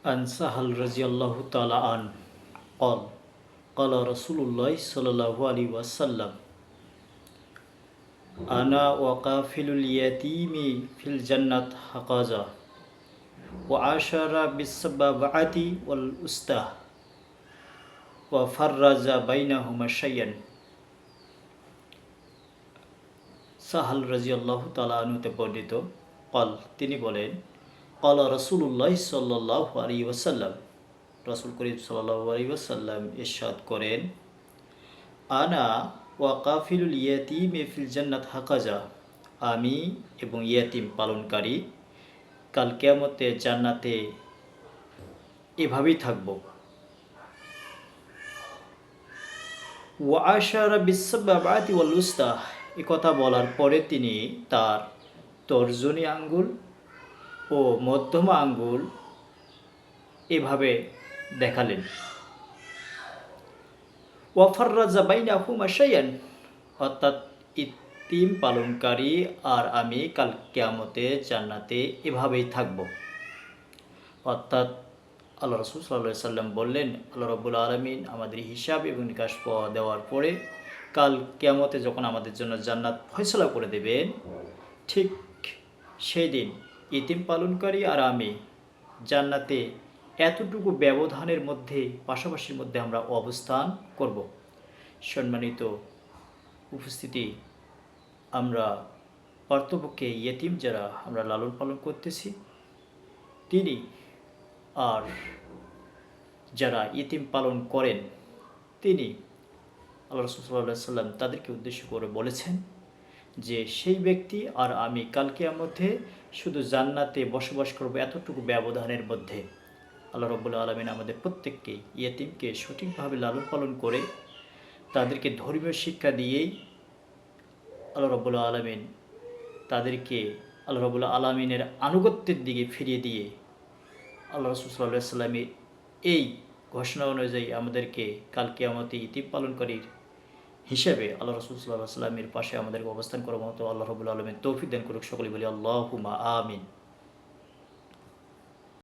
عن سهل رضي الله تعالى عنه قال قال رسول الله صلى الله عليه وسلم أنا وقافل اليتيم في الجنة هكذا وعاشر بالسبابة والأسطى وفرج بينهما شيئا সাহাল রাদিয়াল্লাহু তাআলা আনহু বর্ণিত قال তিনি বলেন قال رسول الله صلى الله عليه وسلم রাসূল করিম সাল্লাল্লাহু আলাইহি ওয়াসাল্লাম ইরশাদ করেন আনা ওয়া কাফিলুল ইয়াতীম ফিল জান্নাত হাকাজা আমি এবং ইয়াতীম পালনকারী কাল কিয়ামতে জান্নাতে এভাবেই থাকব ওয়া আশারা বিসসাবাবাতি ওয়াল উস্তা এই কথা বলার পরে তিনি তার তর্জনী আঙ্গুল ও মধ্যমা আঙ্গুল এভাবে দেখালেন ওয়াফাররাজা বাইনাহুমা শাইআন অর্থাৎ ইতিম পালনকারী আর আমি কাল কিয়ামতে জান্নাতে এভাবেই থাকব। অর্থাৎ আল্লাহ রাসূল সাল্লাল্লাহু আলাইহি সাল্লাম বললেন আল্লাহ রাব্বুল আলামিন আমাদের হিসাব এবং নিকাশ দেওয়ার পরে কাল কিয়ামতে যখন আমাদের জন্য জান্নাত ফয়সালা করে দেবেন ঠিক সেই দিন ইতিম পালনকারী আর আমি জান্নাতে এতটুকু ব্যবধানের মধ্যে পাশাপাশির মধ্যে আমরা অবস্থান করব। সম্মানিত উপস্থিতি, আমরা পার্থপক্ষে ইয়েতিম যারা আমরা লালন পালন করতেছি তিনি আর যারা ইতিম পালন করেন তিনি আল্লাহ রাসূল সাল্লাল্লাহু আলাইহি সাল্লাম তাদেরকে উদ্দেশ্য করে বলেছেন যে সেই ব্যক্তি আর আমি কাল কিয়ামতে শুধু জান্নাতে বসবাস করব এতটুকু ব্যবধানের মধ্যে। আল্লাহ রাব্বুল আলামিন আমাদের প্রত্যেককে ইয়েতিমকে সঠিকভাবে লালন পালন করে তাদেরকে ধর্মীয় শিক্ষা দিয়েই আল্লাহ রাব্বুল আলামিন তাদেরকে আল্লাহ রাব্বুল আলামিনের আনুগত্যের দিকে ফিরিয়ে দিয়ে আল্লাহ রাসূল সাল্লাল্লাহু আলাইহি সাল্লামের এই ঘোষণা অনুযায়ী আমাদেরকে কাল কিয়ামতে ইতিম পালনকারীর হিসেবে আল্লাহ রাসূল সাল্লাল্লাহু আলাইহি সাল্লামের পাশে আমাদেরকে অবস্থান করার মতো আল্লাহ রাব্বুল আলামিন তৌফিক দান করুক। সকলেই বলি আল্লাহুম্মা আমিন।